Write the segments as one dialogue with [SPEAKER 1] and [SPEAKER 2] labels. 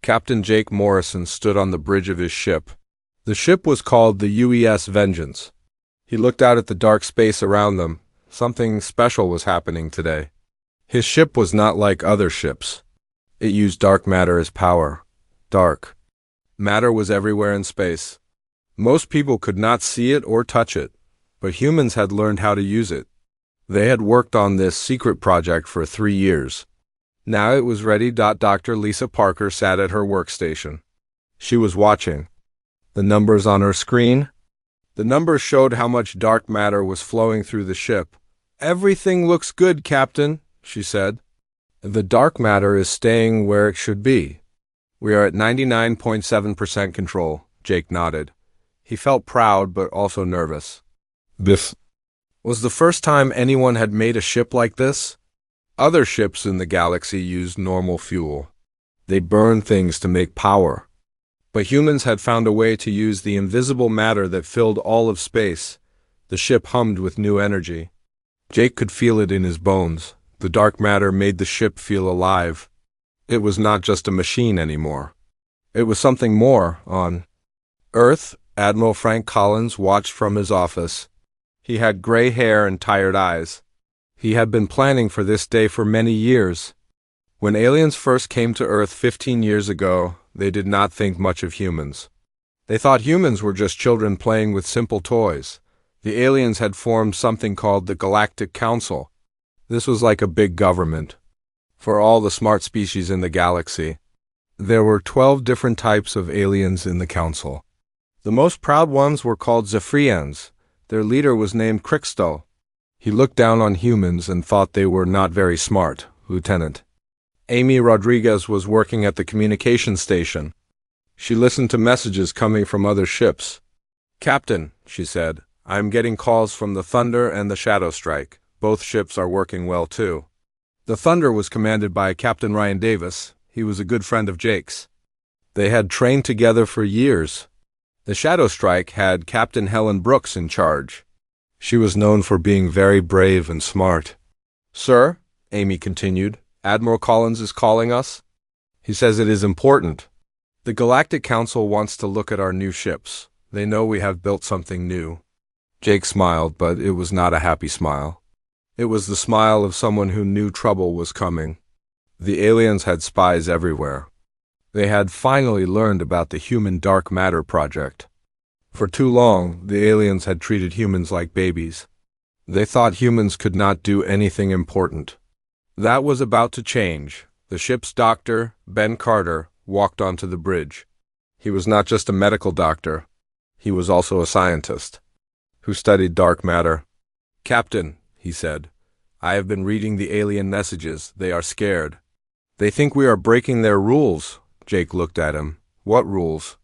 [SPEAKER 1] Captain Jake Morrison stood on the bridge of his ship. The ship was called the UES Vengeance. He looked out at the dark space around them. Something special was happening today. His ship was not like other ships. It used dark matter as power. Dark matter was everywhere in space. Most people could not see it or touch it, but humans had learned how to use it. They had worked on this secret project for 3 years. Now it was ready. Dr. Lisa Parker sat at her workstation. She was watching. The numbers on her screen? The numbers showed how much dark matter was flowing through the ship. "Everything looks good, Captain," she said. "The dark matter is staying where it should be. We are at 99.7% control," Jake nodded. He felt proud but also nervous. This was the first time anyone had made a ship like this. Other ships in the galaxy used normal fuel. They burned things to make power. But humans had found a way to use the invisible matter that filled all of space. The ship hummed with new energy. Jake could feel it in his bones. The dark matter made the ship feel alive. It was not just a machine anymore. It was something more. On Earth, Admiral Frank Collins watched from his office. He had gray hair and tired eyes. He had been planning for this day for many years. When aliens first came to Earth 15 years ago, they did not think much of humans. They thought humans were just children playing with simple toys. The aliens had formed something called the Galactic Council. This was like a big government for all the smart species in the galaxy. There were 12 different types of aliens in the council. The most proud ones were called Zephyrians. Their leader was named Crixto. He looked down on humans and thought they were not very smart, Lieutenant. Amy Rodriguez was working at the communication station. She listened to messages coming from other ships. "Captain," she said, "I am getting calls from the Thunder and the Shadow Strike. Both ships are working well too." The Thunder was commanded by Captain Ryan Davis. He was a good friend of Jake's. They had trained together for years. The Shadow Strike had Captain Helen Brooks in charge. She was known for being very brave and smart. "Sir," Amy continued, "Admiral Collins is calling us. He says it is important. The Galactic Council wants to look at our new ships. They know we have built something new." Jake smiled, but it was not a happy smile. It was the smile of someone who knew trouble was coming. The aliens had spies everywhere. They had finally learned about the Human Dark Matter Project. For too long, the aliens had treated humans like babies. They thought humans could not do anything important. That was about to change. The ship's doctor, Ben Carter, walked onto the bridge. He was not just a medical doctor. He was also a scientist who studied dark matter. "Captain," he said, "I have been reading the alien messages. They are scared. They think we are breaking their rules." Jake looked at him. "What rules?"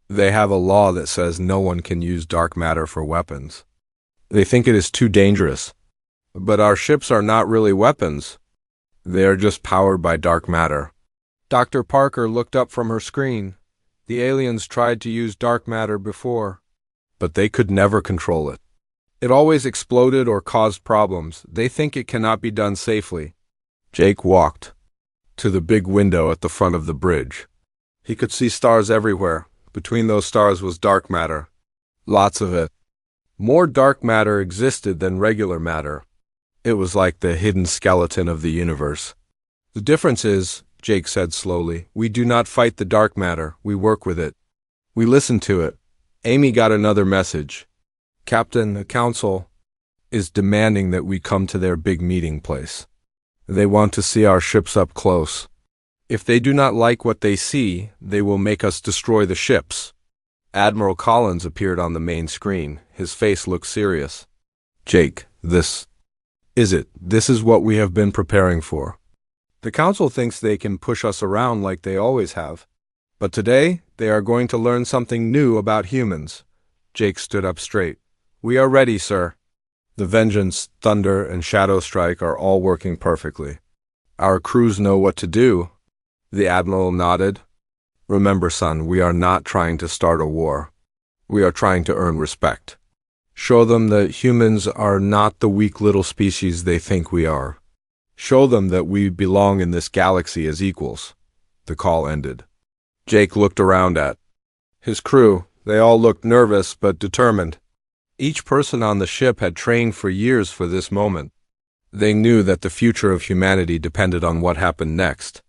[SPEAKER 1] "They have a law that says no one can use dark matter for weapons. They think it is too dangerous." "But our ships are not really weapons. They are just powered by dark matter." Dr. Parker looked up from her screen. The aliens tried to use dark matter before, but they could never control it. It always exploded or caused problems. They think it cannot be done safely. Jake walked to the big window at the front of the bridge. He could see stars everywhere. Between those stars was dark matter. Lots of it. More dark matter existed than regular matter. It was like the hidden skeleton of the universe. "The difference is," Jake said slowly, "we do not fight the dark matter. We work with it. We listen to it." Amy got another message. "Captain, the council is demanding that we come to their big meeting place. They want to see our ships up close. If they do not like what they see, they will make us destroy the ships." Admiral Collins appeared on the main screen. His face looked serious. "Jake, this is it. This is what we have been preparing for. The council thinks they can push us around like they always have. But today, they are going to learn something new about humans." Jake stood up straight. "We are ready, sir. The Vengeance, Thunder, and Shadow Strike are all working perfectly. Our crews know what to do." The Admiral nodded. "Remember, son, we are not trying to start a war. We are trying to earn respect. Show them that humans are not the weak little species they think we are. Show them that we belong in this galaxy as equals." The call ended. Jake looked around at his crew. They all looked nervous but determined. Each person on the ship had trained for years for this moment. They knew that the future of humanity depended on what happened next.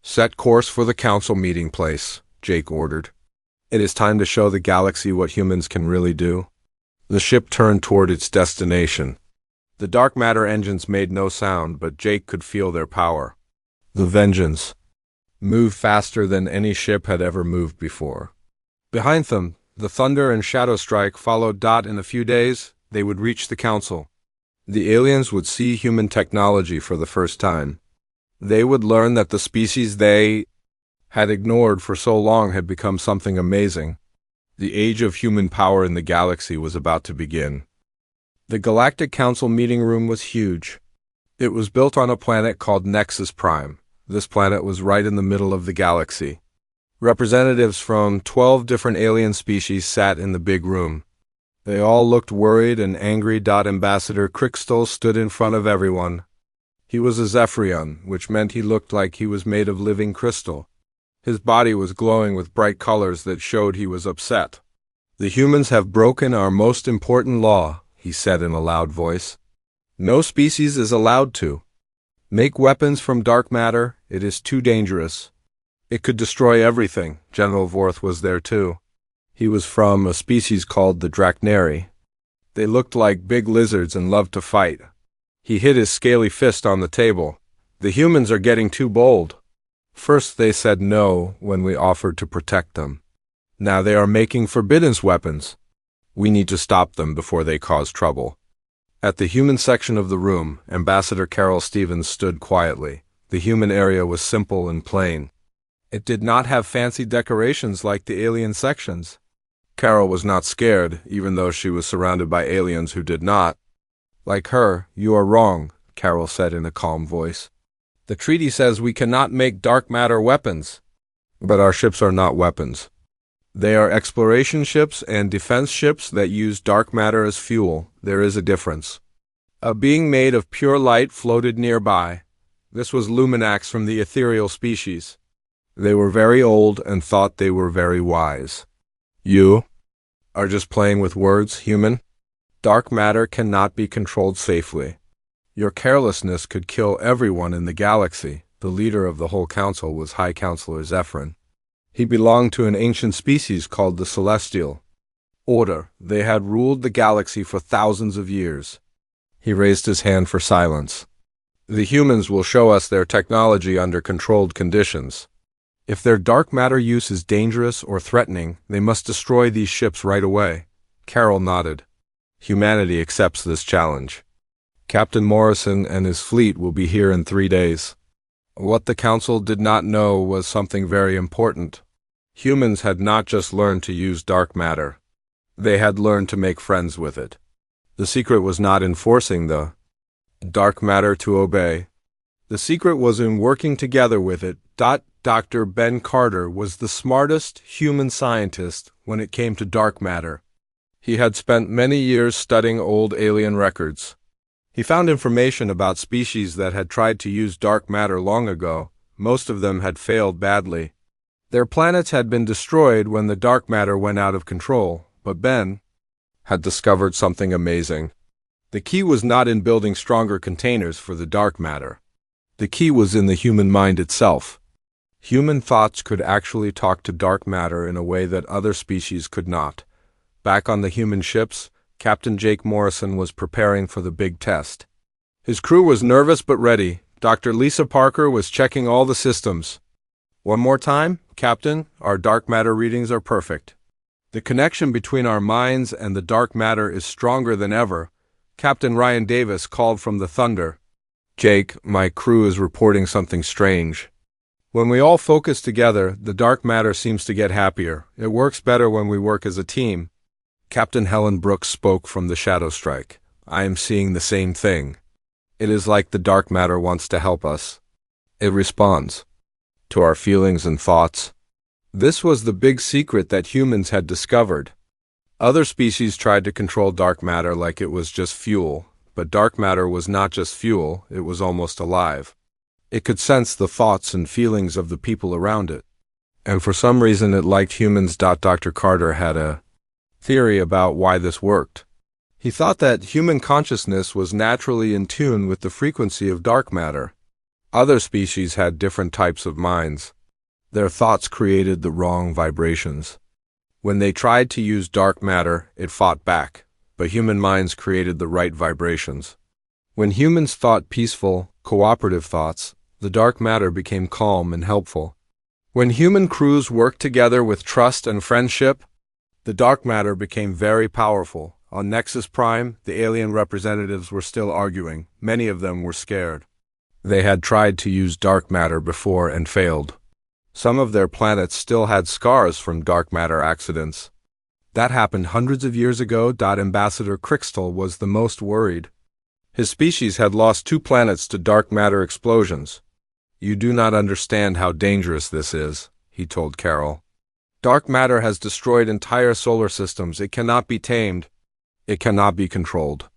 [SPEAKER 1] "Set course for the council meeting place," Jake ordered. "It is time to show the galaxy what humans can really do." The ship turned toward its destination. The dark matter engines made no sound, but Jake could feel their power. The Vengeance moved faster than any ship had ever moved before. Behind them, the Thunder and Shadow Strike followed. In a few days, they would reach the council. The aliens would see human technology for the first time. They would learn that the species they had ignored for so long had become something amazing. The age of human power in the galaxy was about to begin. The Galactic Council meeting room was huge. It was built on a planet called Nexus Prime. This planet was right in the middle of the galaxy. Representatives from 12 different alien species sat in the big room. They all looked worried and angry. Ambassador Crystal stood in front of everyone. He was a Zephyrion, which meant he looked like he was made of living crystal. His body was glowing with bright colors that showed he was upset. "The humans have broken our most important law," he said in a loud voice. "No species is allowed to make weapons from dark matter. It is too dangerous. It could destroy everything." General Vorth was there too. He was from a species called the Drachneri. They looked like big lizards and loved to fight. He hit his scaly fist on the table. "The humans are getting too bold. First they said no when we offered to protect them. Now they are making forbidden weapons. We need to stop them before they cause trouble." At the human section of the room, Ambassador Carol Stevens stood quietly. The human area was simple and plain. It did not have fancy decorations like the alien sections. Carol was not scared, even though she was surrounded by aliens who did not. "Like her, you are wrong," Carol said in a calm voice. "The treaty says we cannot make dark matter weapons. But our ships are not weapons. They are exploration ships and defense ships that use dark matter as fuel. There is a difference." A being made of pure light floated nearby. This was Luminax from the ethereal species. They were very old and thought they were very wise. "You are just playing with words, human. Dark matter cannot be controlled safely. Your carelessness could kill everyone in the galaxy." The leader of the whole council was High Counselor Zephyrin. He belonged to an ancient species called the Celestial Order. They had ruled the galaxy for thousands of years. He raised his hand for silence. "The humans will show us their technology under controlled conditions. If their dark matter use is dangerous or threatening, they must destroy these ships right away." Carol nodded. "Humanity accepts this challenge. Captain Morrison and his fleet will be here in 3 days." What the council did not know was something very important. Humans had not just learned to use dark matter. They had learned to make friends with it. The secret was not in forcing the dark matter to obey. The secret was in working together with it. Dr. Ben Carter was the smartest human scientist when it came to dark matter. He had spent many years studying old alien records. He found information about species that had tried to use dark matter long ago. Most of them had failed badly. Their planets had been destroyed when the dark matter went out of control, but Ben had discovered something amazing. The key was not in building stronger containers for the dark matter. The key was in the human mind itself. Human thoughts could actually talk to dark matter in a way that other species could not. Back on the human ships, Captain Jake Morrison was preparing for the big test. His crew was nervous but ready. Dr. Lisa Parker was checking all the systems. "One more time, Captain, our dark matter readings are perfect. The connection between our minds and the dark matter is stronger than ever." Captain Ryan Davis called from the Thunder. "Jake, my crew is reporting something strange. When we all focus together, the dark matter seems to get happier. It works better when we work as a team." Captain Helen Brooks spoke from the Shadow Strike. "I am seeing the same thing. It is like the dark matter wants to help us. It responds to our feelings and thoughts." This was the big secret that humans had discovered. Other species tried to control dark matter like it was just fuel, but dark matter was not just fuel, it was almost alive. It could sense the thoughts and feelings of the people around it. and for some reason it liked humans. Dr. Carter had a theory about why this worked. He thought that human consciousness was naturally in tune with the frequency of dark matter. Other species had different types of minds. Their thoughts created the wrong vibrations. When they tried to use dark matter, it fought back, but human minds created the right vibrations. When humans thought peaceful, cooperative thoughts, the dark matter became calm and helpful. When human crews worked together with trust and friendship, the dark matter became very powerful. On Nexus Prime, the alien representatives were still arguing. Many of them were scared. They had tried to use dark matter before and failed. Some of their planets still had scars from dark matter accidents. That happened hundreds of years ago. Ambassador Crystal was the most worried. His species had lost 2 planets to dark matter explosions. "You do not understand how dangerous this is," he told Carol. "Dark matter has destroyed entire solar systems. It cannot be tamed. It cannot be controlled.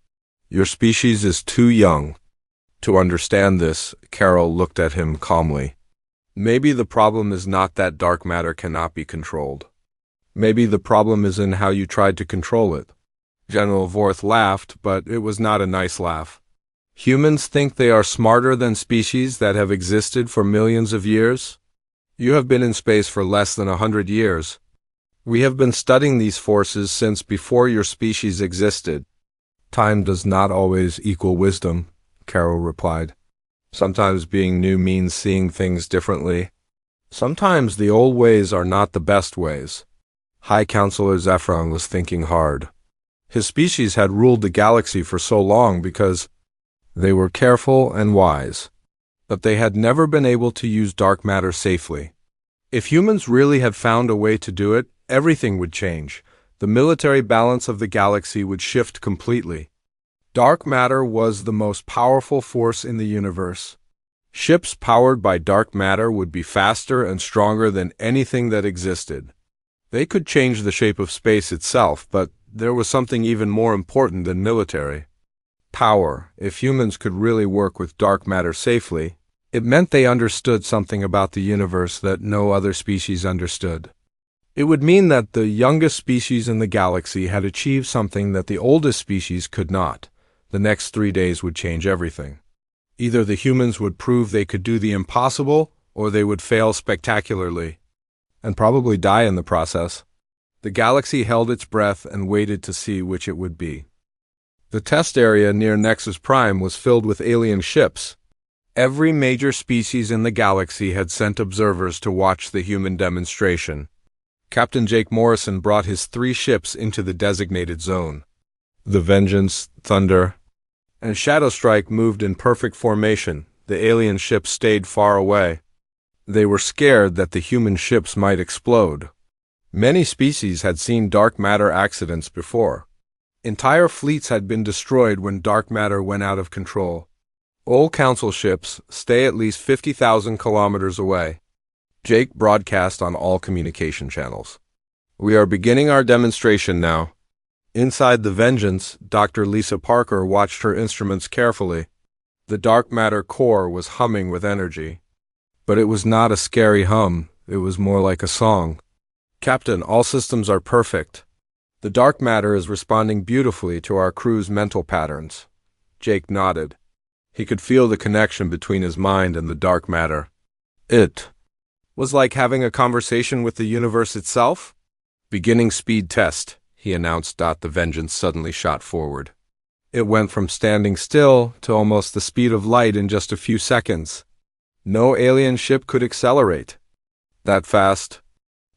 [SPEAKER 1] Your species is too young to understand this." Carol looked at him calmly. "Maybe the problem is not that dark matter cannot be controlled. Maybe the problem is in how you tried to control it." General Vorth laughed, but it was not a nice laugh. "Humans think they are smarter than species that have existed for millions of years? You have been in space for less than 100 years. We have been studying these forces since before your species existed." "Time does not always equal wisdom," Carol replied. "Sometimes being new means seeing things differently. Sometimes the old ways are not the best ways." High Counselor Zephyron was thinking hard. His species had ruled the galaxy for so long because they were careful and wise, but they had never been able to use dark matter safely. If humans really had found a way to do it, everything would change. The military balance of the galaxy would shift completely. Dark matter was the most powerful force in the universe. Ships powered by dark matter would be faster and stronger than anything that existed. They could change the shape of space itself, but there was something even more important than military power. If humans could really work with dark matter safely, it meant they understood something about the universe that no other species understood. It would mean that the youngest species in the galaxy had achieved something that the oldest species could not. The next 3 days would change everything. Either the humans would prove they could do the impossible, or they would fail spectacularly, and probably die in the process. The galaxy held its breath and waited to see which it would be. The test area near Nexus Prime was filled with alien ships. Every major species in the galaxy had sent observers to watch the human demonstration. Captain Jake Morrison brought his 3 ships into the designated zone. The Vengeance, Thunder, and Shadowstrike moved in perfect formation. The alien ships stayed far away. They were scared that the human ships might explode. Many species had seen dark matter accidents before. Entire fleets had been destroyed when dark matter went out of control. Old Council ships stay at least 50,000 kilometers away. Jake broadcast on all communication channels. "We are beginning our demonstration now." Inside the Vengeance, Dr. Lisa Parker watched her instruments carefully. The dark matter core was humming with energy. But it was not a scary hum, it was more like a song. "Captain, all systems are perfect. The dark matter is responding beautifully to our crew's mental patterns." Jake nodded. He could feel the connection between his mind and the dark matter. It was like having a conversation with the universe itself. "Beginning speed test," he announced. The Vengeance suddenly shot forward. It went from standing still to almost the speed of light in just a few seconds. No alien ship could accelerate that fast.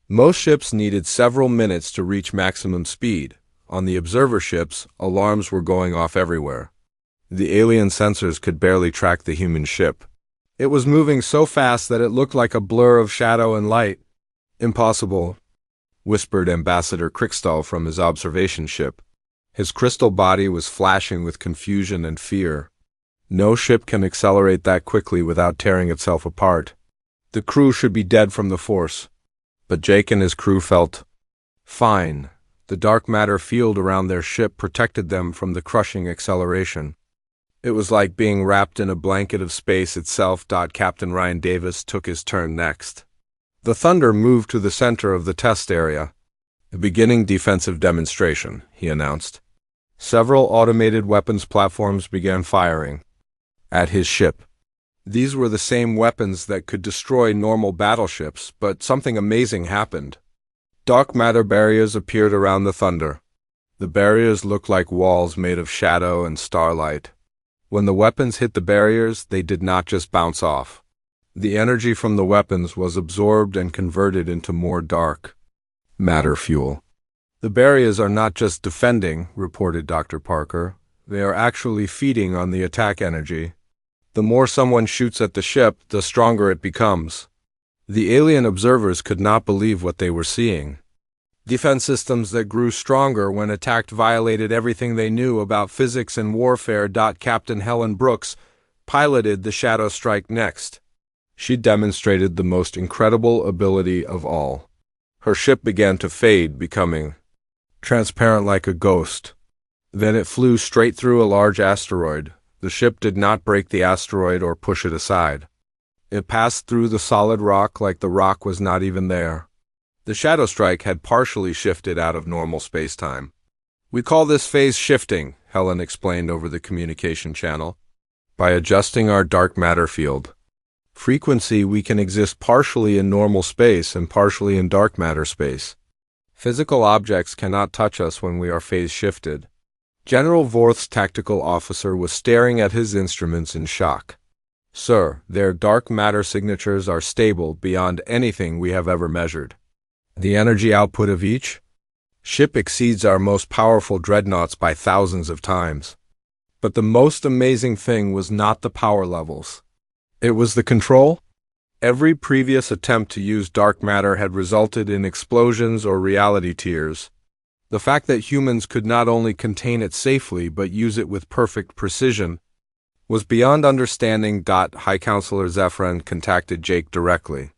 [SPEAKER 1] Most ships needed several minutes to reach maximum speed. On the observer ships, alarms were going off everywhere. The alien sensors could barely track the human ship. It was moving so fast that it looked like a blur of shadow and light. "Impossible," whispered Ambassador Crystal from his observation ship. His crystal body was flashing with confusion and fear. No ship can accelerate that quickly without tearing itself apart. The crew should be dead from the force. But Jake and his crew felt fine. The dark matter field around their ship protected them from the crushing acceleration. It was like being wrapped in a blanket of space itself. Captain Ryan Davis took his turn next. The Thunder moved to the center of the test area. Beginning defensive demonstration, he announced. Several automated weapons platforms began firing at his ship. These were the same weapons that could destroy normal battleships, but something amazing happened. Dark matter barriers appeared around the Thunder. The barriers looked like walls made of shadow and starlight. When the weapons hit the barriers, they did not just bounce off. The energy from the weapons was absorbed and converted into more dark matter fuel. The barriers are not just defending, reported Dr. Parker. They are actually feeding on the attack energy. The more someone shoots at the ship, the stronger it becomes. The alien observers could not believe what they were seeing. Defense systems that grew stronger when attacked violated everything they knew about physics and warfare. Captain Helen Brooks piloted the Shadow Strike next. She demonstrated the most incredible ability of all. Her ship began to fade, becoming transparent like a ghost. Then it flew straight through a large asteroid. The ship did not break the asteroid or push it aside. It passed through the solid rock like the rock was not even there. The Shadow Strike had partially shifted out of normal space-time. We call this phase shifting, Helen explained over the communication channel. By adjusting our dark matter field frequency, we can exist partially in normal space and partially in dark matter space. Physical objects cannot touch us when we are phase shifted. General Vorth's tactical officer was staring at his instruments in shock. Sir, their dark matter signatures are stable beyond anything we have ever measured. The energy output of each ship exceeds our most powerful dreadnoughts by thousands of times. But the most amazing thing was not the power levels. It was the control. Every previous attempt to use dark matter had resulted in explosions or reality tears. The fact that humans could not only contain it safely but use it with perfect precision was beyond understanding. High Counselor Zephyrin contacted Jake directly.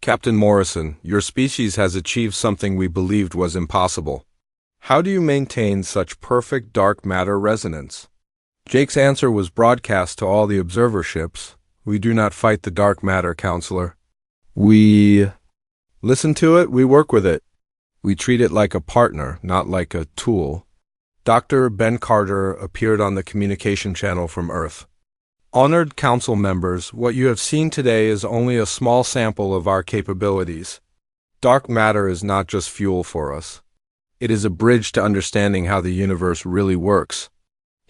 [SPEAKER 1] Captain Morrison, your species has achieved something we believed was impossible. How do you maintain such perfect dark matter resonance? Jake's answer was broadcast to all the observer ships. We do not fight the dark matter, Counselor. We listen to it, we work with it. We treat it like a partner, not like a tool. Dr. Ben Carter appeared on the communication channel from Earth. Honored Council members, what you have seen today is only a small sample of our capabilities. Dark matter is not just fuel for us. It is a bridge to understanding how the universe really works.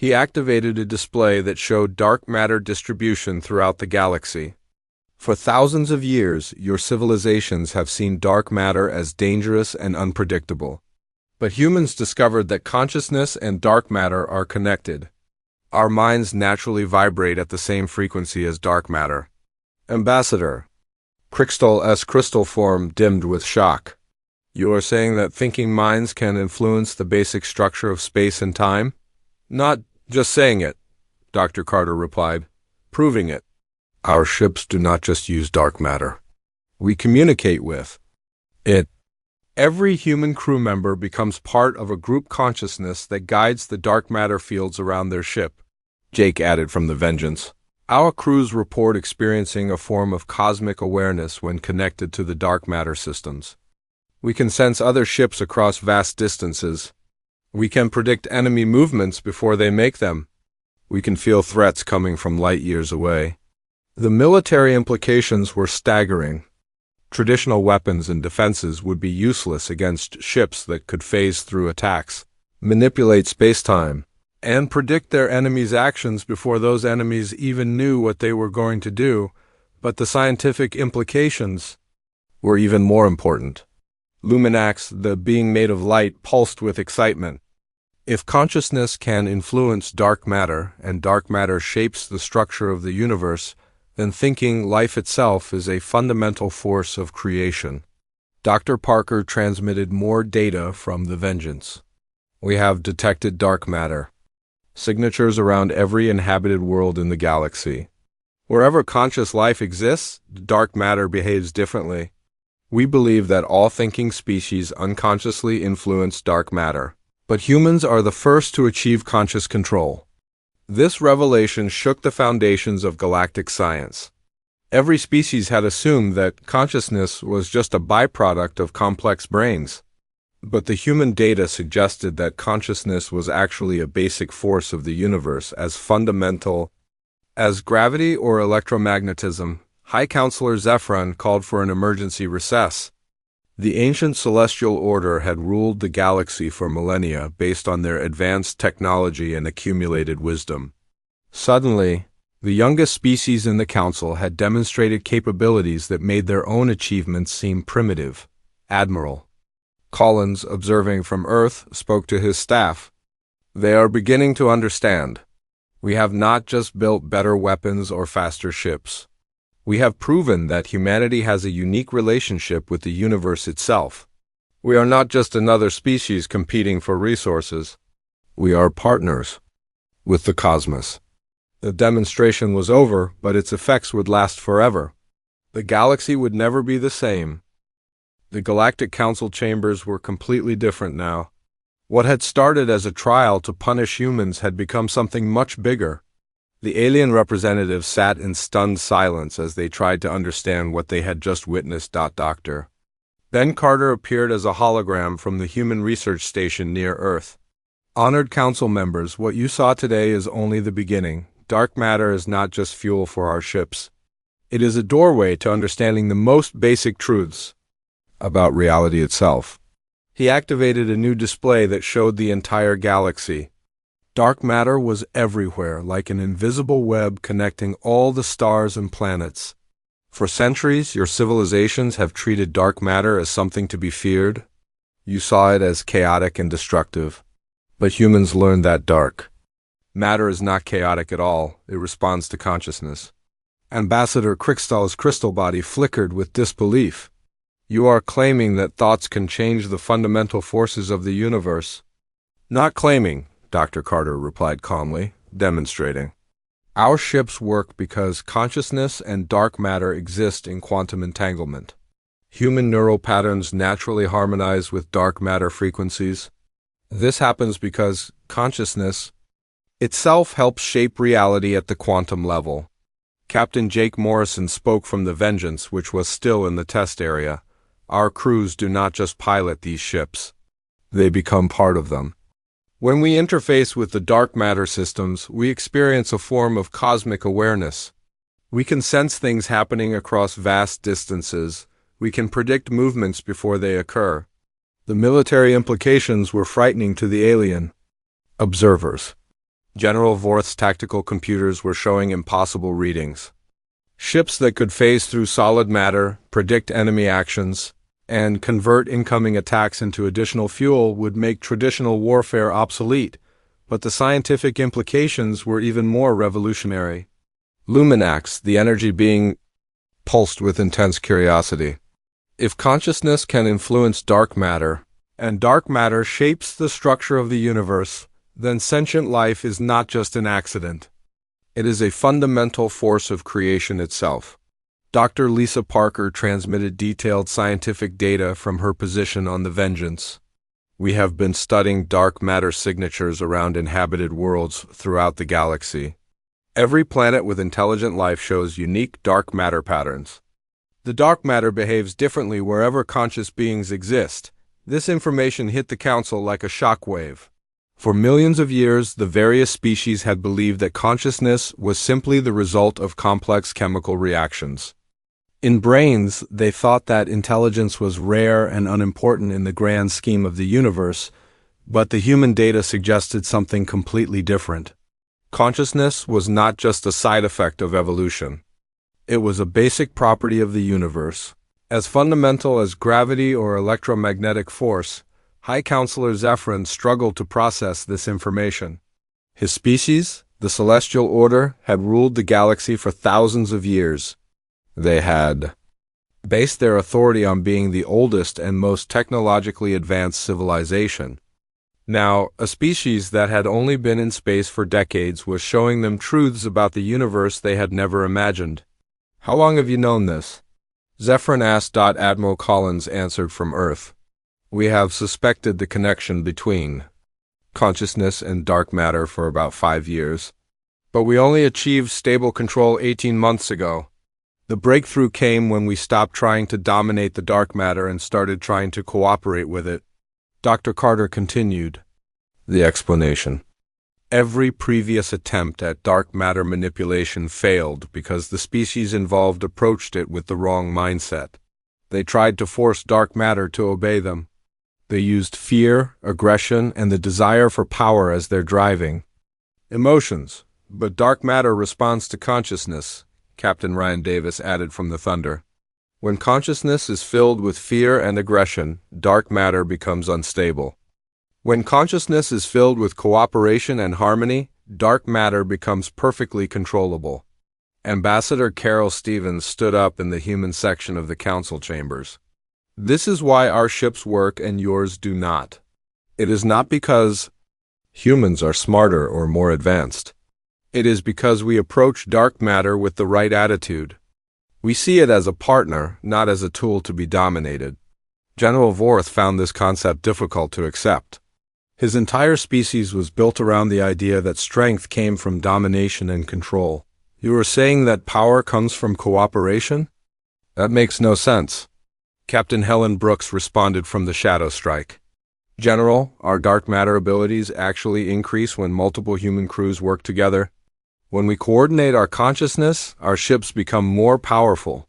[SPEAKER 1] He activated a display that showed dark matter distribution throughout the galaxy. For thousands of years, your civilizations have seen dark matter as dangerous and unpredictable. But humans discovered that consciousness and dark matter are connected. Our minds naturally vibrate at the same frequency as dark matter. Ambassador. Crystal's crystal form dimmed with shock. You are saying that thinking minds can influence the basic structure of space and time? Not just saying it, Dr. Carter replied. Proving it. Our ships do not just use dark matter. We communicate with it. Every human crew member becomes part of a group consciousness that guides the dark matter fields around their ship. Jake added from the Vengeance. Our crews report experiencing a form of cosmic awareness when connected to the dark matter systems. We can sense other ships across vast distances. We can predict enemy movements before they make them. We can feel threats coming from light years away. The military implications were staggering. Traditional weapons and defenses would be useless against ships that could phase through attacks, manipulate space-time, and predict their enemies' actions before those enemies even knew what they were going to do. But the scientific implications were even more important. Luminax, the being made of light, pulsed with excitement. If consciousness can influence dark matter, and dark matter shapes the structure of the universe, then thinking life itself is a fundamental force of creation. Dr. Parker transmitted more data from the Vengeance. We have detected dark matter. Signatures around every inhabited world in the galaxy. Wherever conscious life exists, dark matter behaves differently. We believe that all thinking species unconsciously influence dark matter, but humans are the first to achieve conscious control. This revelation shook the foundations of galactic science. Every species had assumed that consciousness was just a byproduct of complex brains. But the human data suggested that consciousness was actually a basic force of the universe, as fundamental as gravity or electromagnetism. High Counselor Zephyrin called for an emergency recess. The ancient celestial order had ruled the galaxy for millennia based on their advanced technology and accumulated wisdom. Suddenly, the youngest species in the council had demonstrated capabilities that made their own achievements seem primitive. Admiral Collins, observing from Earth, spoke to his staff. They are beginning to understand. We have not just built better weapons or faster ships. We have proven that humanity has a unique relationship with the universe itself. We are not just another species competing for resources. We are partners with the cosmos. The demonstration was over, but its effects would last forever. The galaxy would never be the same. The Galactic Council chambers were completely different now. What had started as a trial to punish humans had become something much bigger. The alien representatives sat in stunned silence as they tried to understand what they had just witnessed. Dr. Ben Carter appeared as a hologram from the Human Research Station near Earth. Honored Council members, what you saw today is only the beginning. Dark matter is not just fuel for our ships. It is a doorway to understanding the most basic truths about reality itself. He activated a new display that showed the entire galaxy. Dark matter was everywhere, like an invisible web connecting all the stars and planets. For centuries, your civilizations have treated dark matter as something to be feared. You saw it as chaotic and destructive. But humans learned that dark matter is not chaotic at all. It responds to consciousness. Ambassador Krikstal's crystal body flickered with disbelief. You are claiming that thoughts can change the fundamental forces of the universe. Not claiming, Dr. Carter replied calmly, demonstrating. Our ships work because consciousness and dark matter exist in quantum entanglement. Human neural patterns naturally harmonize with dark matter frequencies. This happens because consciousness itself helps shape reality at the quantum level. Captain Jake Morrison spoke from the Vengeance, which was still in the test area. Our crews do not just pilot these ships. They become part of them. When we interface with the dark matter systems, we experience a form of cosmic awareness. We can sense things happening across vast distances. We can predict movements before they occur. The military implications were frightening to the alien observers. General Vorth's tactical computers were showing impossible readings. Ships that could phase through solid matter, predict enemy actions, and convert incoming attacks into additional fuel would make traditional warfare obsolete, but the scientific implications were even more revolutionary. Luminax, the energy being, pulsed with intense curiosity. If consciousness can influence dark matter, and dark matter shapes the structure of the universe, then sentient life is not just an accident. It is a fundamental force of creation itself. Dr. Lisa Parker transmitted detailed scientific data from her position on the Vengeance. We have been studying dark matter signatures around inhabited worlds throughout the galaxy. Every planet with intelligent life shows unique dark matter patterns. The dark matter behaves differently wherever conscious beings exist. This information hit the Council like a shockwave. For millions of years, the various species had believed that consciousness was simply the result of complex chemical reactions. In brains, they thought that intelligence was rare and unimportant in the grand scheme of the universe, but the human data suggested something completely different. Consciousness was not just a side effect of evolution. It was a basic property of the universe. As fundamental as gravity or electromagnetic force, High Counselor Zephyrin struggled to process this information. His species, the Celestial Order, had ruled the galaxy for thousands of years. They had based their authority on being the oldest and most technologically advanced civilization. Now, a species that had only been in space for decades was showing them truths about the universe they had never imagined. How long have you known this? Zephyrin asked. Admiral Collins answered from Earth. We have suspected the connection between consciousness and dark matter for about 5 years. But we only achieved stable control 18 months ago. The breakthrough came when we stopped trying to dominate the dark matter and started trying to cooperate with it. Dr. Carter continued. The explanation. Every previous attempt at dark matter manipulation failed because the species involved approached it with the wrong mindset. They tried to force dark matter to obey them. They used fear, aggression, and the desire for power as their driving emotions. But dark matter responds to consciousness, Captain Ryan Davis added from the Thunder. When consciousness is filled with fear and aggression, dark matter becomes unstable. When consciousness is filled with cooperation and harmony, dark matter becomes perfectly controllable. Ambassador Carol Stevens stood up in the human section of the council chambers. This is why our ships work and yours do not. It is not because humans are smarter or more advanced. It is because we approach dark matter with the right attitude. We see it as a partner, not as a tool to be dominated. General Vorth found this concept difficult to accept. His entire species was built around the idea that strength came from domination and control. You are saying that power comes from cooperation? That makes no sense. Captain Helen Brooks responded from the Shadow Strike. General, our dark matter abilities actually increase when multiple human crews work together. When we coordinate our consciousness, our ships become more powerful.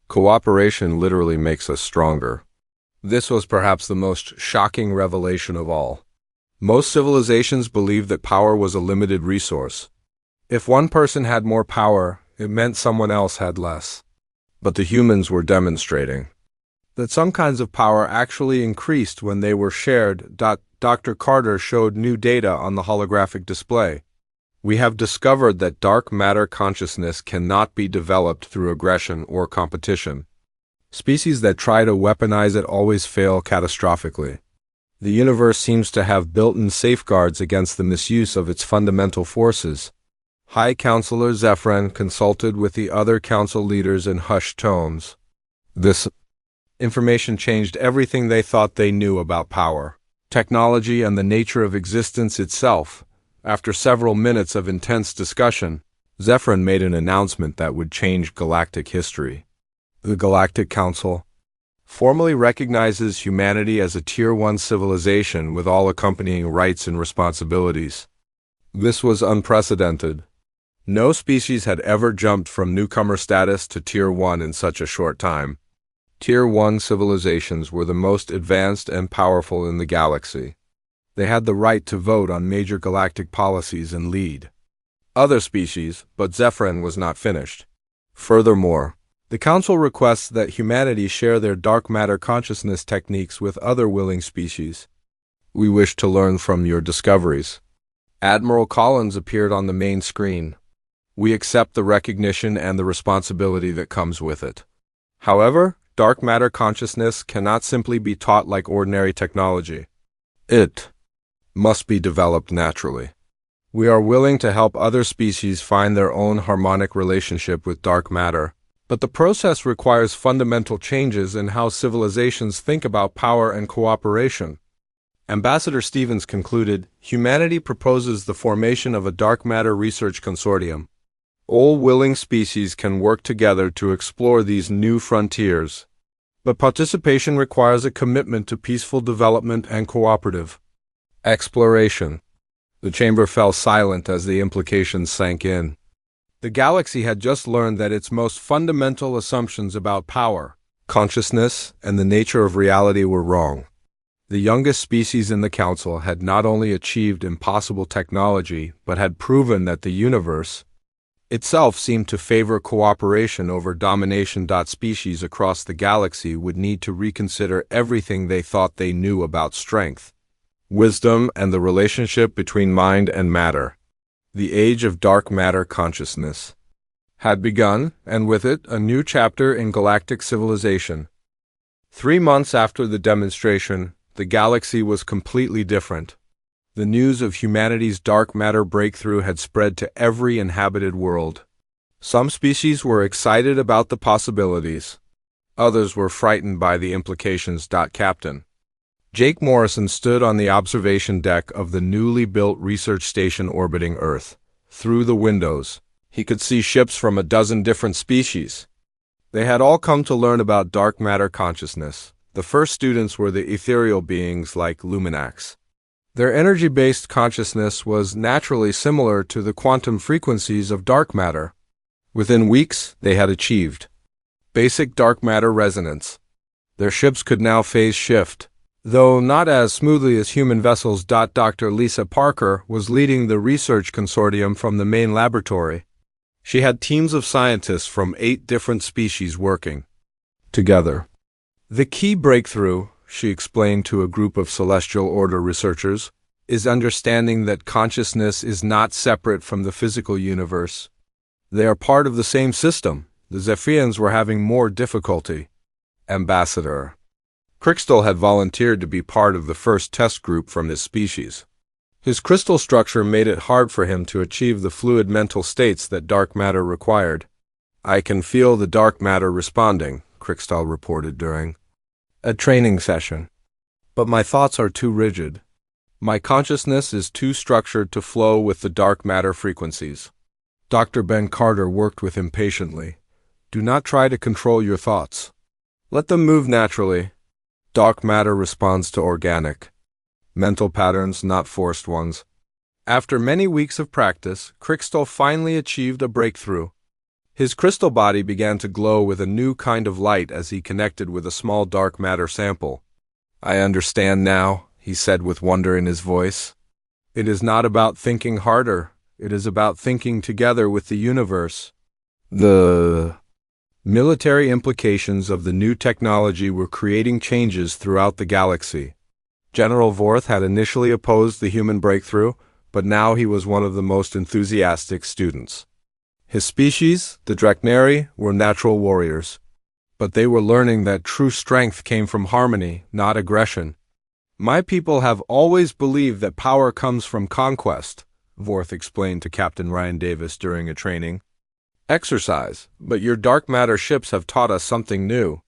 [SPEAKER 1] Cooperation literally makes us stronger. This was perhaps the most shocking revelation of all. Most civilizations believed that power was a limited resource. If one person had more power, it meant someone else had less. But the humans were demonstrating that some kinds of power actually increased when they were shared. Dr. Carter showed new data on the holographic display. We have discovered that dark matter consciousness cannot be developed through aggression or competition. Species that try to weaponize it always fail catastrophically. The universe seems to have built-in safeguards against the misuse of its fundamental forces. High Counselor Zephyrin consulted with the other council leaders in hushed tones. This information changed everything they thought they knew about power, technology, and the nature of existence itself. After several minutes of intense discussion, Zephyrin made an announcement that would change galactic history. The Galactic Council formally recognizes humanity as a Tier 1 civilization with all accompanying rights and responsibilities. This was unprecedented. No species had ever jumped from newcomer status to Tier 1 in such a short time. Tier 1 civilizations were the most advanced and powerful in the galaxy. They had the right to vote on major galactic policies and lead other species, but Zephyrin was not finished. Furthermore, the Council requests that humanity share their dark matter consciousness techniques with other willing species. We wish to learn from your discoveries. Admiral Collins appeared on the main screen. We accept the recognition and the responsibility that comes with it. However, dark matter consciousness cannot simply be taught like ordinary technology. It must be developed naturally. We are willing to help other species find their own harmonic relationship with dark matter, but the process requires fundamental changes in how civilizations think about power and cooperation. Ambassador Stevens concluded, humanity proposes the formation of a dark matter research consortium. All willing species can work together to explore these new frontiers, but participation requires a commitment to peaceful development and cooperative exploration. The chamber fell silent as the implications sank in. The galaxy had just learned that its most fundamental assumptions about power, consciousness, and the nature of reality were wrong. The youngest species in the Council had not only achieved impossible technology, but had proven that the universe itself seemed to favor cooperation over domination. Species across the galaxy would need to reconsider everything they thought they knew about strength, wisdom, and the relationship between mind and matter. The age of dark matter consciousness had begun, and with it, a new chapter in galactic civilization. 3 months after the demonstration, the galaxy was completely different. The news of humanity's dark matter breakthrough had spread to every inhabited world. Some species were excited about the possibilities. Others were frightened by the implications. Captain Jake Morrison stood on the observation deck of the newly built research station orbiting Earth. Through the windows, he could see ships from a dozen different species. They had all come to learn about dark matter consciousness. The first students were the ethereal beings like Luminax. Their energy-based consciousness was naturally similar to the quantum frequencies of dark matter. Within weeks, they had achieved basic dark matter resonance. Their ships could now phase shift, though not as smoothly as human vessels. Dr. Lisa Parker was leading the research consortium from the main laboratory. She had teams of scientists from 8 different species working together. The key breakthrough, she explained to a group of Celestial Order researchers, is understanding that consciousness is not separate from the physical universe. They are part of the same system. The Zephyrians were having more difficulty. Ambassador Crystal had volunteered to be part of the first test group from his species. His crystal structure made it hard for him to achieve the fluid mental states that dark matter required. "I can feel the dark matter responding," Crystal reported during a training session. "But my thoughts are too rigid. My consciousness is too structured to flow with the dark matter frequencies." Dr. Ben Carter worked with him patiently. "Do not try to control your thoughts. Let them move naturally. Dark matter responds to organic mental patterns, not forced ones." After many weeks of practice, Crystal finally achieved a breakthrough. His crystal body began to glow with a new kind of light as he connected with a small dark matter sample. "I understand now," he said with wonder in his voice. "It is not about thinking harder. It is about thinking together with the universe." The military implications of the new technology were creating changes throughout the galaxy. General Vorth had initially opposed the human breakthrough, but now he was one of the most enthusiastic students. His species, the Draknari, were natural warriors, but they were learning that true strength came from harmony, not aggression. "My people have always believed that power comes from conquest," Vorth explained to Captain Ryan Davis during a training exercise, "but your dark matter ships have taught us something new.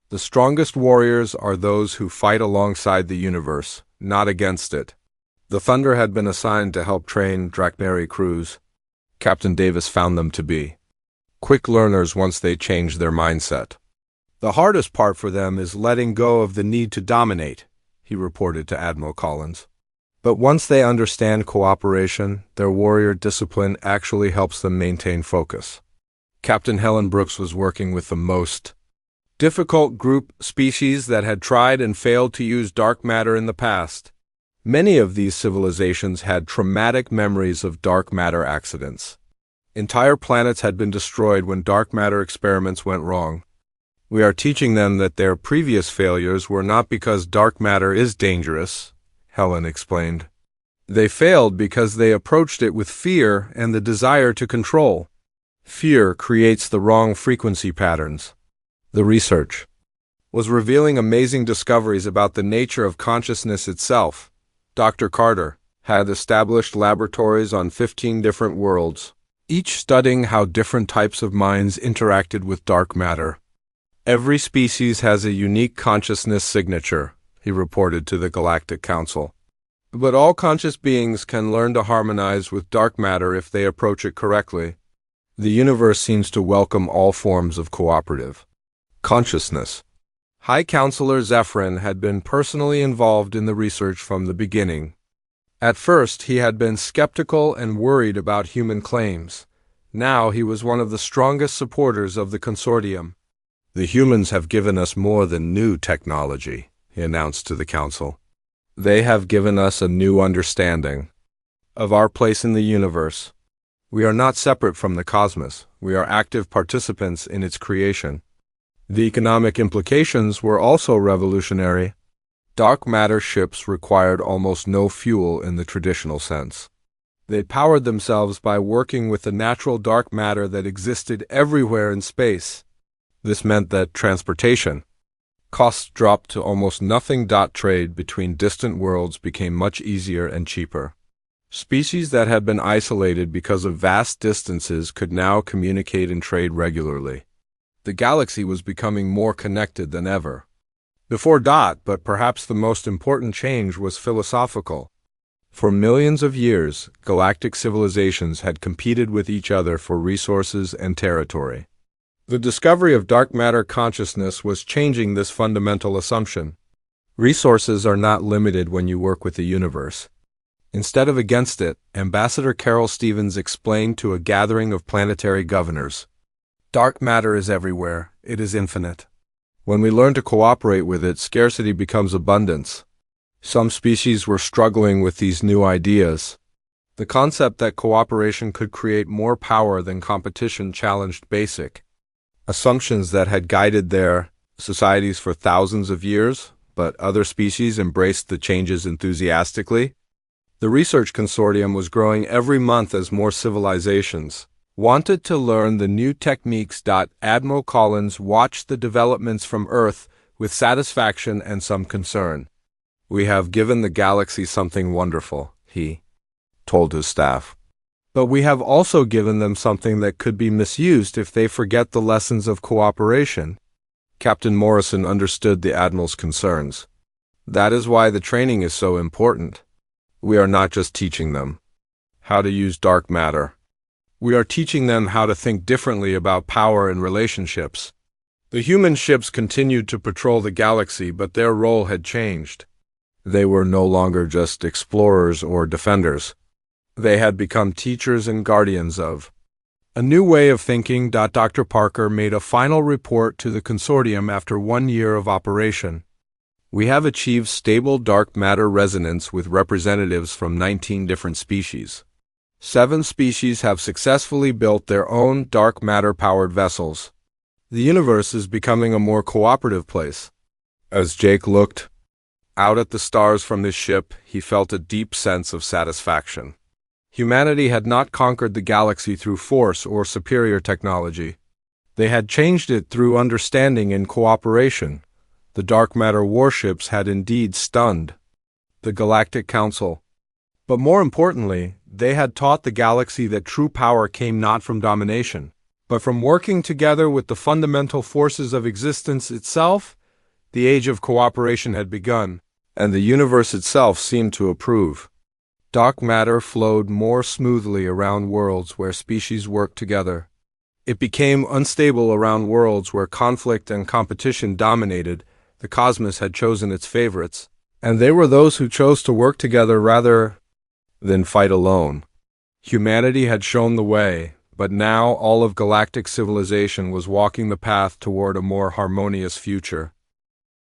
[SPEAKER 1] The strongest warriors are those who fight alongside the universe, not against it." The Thunder had been assigned to help train Draknari crews. Captain Davis found them to be quick learners once they changed their mindset. "The hardest part for them is letting go of the need to dominate," he reported to Admiral Collins. "But once they understand cooperation, their warrior discipline actually helps them maintain focus." Captain Helen Brooks was working with the most difficult group species that had tried and failed to use dark matter in the past. Many of these civilizations had traumatic memories of dark matter accidents. Entire planets had been destroyed when dark matter experiments went wrong. "We are teaching them that their previous failures were not because dark matter is dangerous," Helen explained. "They failed because they approached it with fear and the desire to control. Fear creates the wrong frequency patterns." The research was revealing amazing discoveries about the nature of consciousness itself. Dr. Carter had established laboratories on 15 different worlds, each studying how different types of minds interacted with dark matter. "Every species has a unique consciousness signature," he reported to the Galactic Council. "But all conscious beings can learn to harmonize with dark matter if they approach it correctly. The universe seems to welcome all forms of cooperative consciousness." High Counselor Zephyrin had been personally involved in the research from the beginning. At first, he had been skeptical and worried about human claims. Now he was one of the strongest supporters of the consortium. "The humans have given us more than new technology," he announced to the Council. "They have given us a new understanding of our place in the universe. We are not separate from the cosmos. We are active participants in its creation." The economic implications were also revolutionary. Dark matter ships required almost no fuel in the traditional sense. They powered themselves by working with the natural dark matter that existed everywhere in space. This meant that transportation costs dropped to almost nothing. Trade between distant worlds became much easier and cheaper. Species that had been isolated because of vast distances could now communicate and trade regularly. The galaxy was becoming more connected than ever. But perhaps the most important change was philosophical. For millions of years, galactic civilizations had competed with each other for resources and territory. The discovery of dark matter consciousness was changing this fundamental assumption. Resources are not limited when you work with the universe. Instead of against it, Ambassador Carol Stevens explained to a gathering of planetary governors. Dark matter is everywhere. It is infinite. When we learn to cooperate with it, scarcity becomes abundance. Some species were struggling with these new ideas. The concept that cooperation could create more power than competition challenged basic assumptions that had guided their societies for thousands of years, but other species embraced the changes enthusiastically. The research consortium was growing every month as more civilizations wanted to learn the new techniques. Admiral Collins watched the developments from Earth with satisfaction and some concern. "We have given the galaxy something wonderful," he told his staff. "But we have also given them something that could be misused if they forget the lessons of cooperation." Captain Morrison understood the Admiral's concerns. "That is why the training is so important. We are not just teaching them how to use dark matter. We are teaching them how to think differently about power and relationships." The human ships continued to patrol the galaxy, but their role had changed. They were no longer just explorers or defenders. They had become teachers and guardians of a new way of thinking. Dr. Parker made a final report to the consortium after 1 year of operation. "We have achieved stable dark matter resonance with representatives from 19 different species. 7 species have successfully built their own dark matter-powered vessels. The universe is becoming a more cooperative place." As Jake looked out at the stars from his ship, he felt a deep sense of satisfaction. Humanity had not conquered the galaxy through force or superior technology. They had changed it through understanding and cooperation. The dark matter warships had indeed stunned the Galactic Council. But more importantly, they had taught the galaxy that true power came not from domination, but from working together with the fundamental forces of existence itself. The age of cooperation had begun, and the universe itself seemed to approve. Dark matter flowed more smoothly around worlds where species worked together. It became unstable around worlds where conflict and competition dominated. The cosmos had chosen its favorites, and they were those who chose to work together rather than fight alone. Humanity had shown the way, but now all of galactic civilization was walking the path toward a more harmonious future.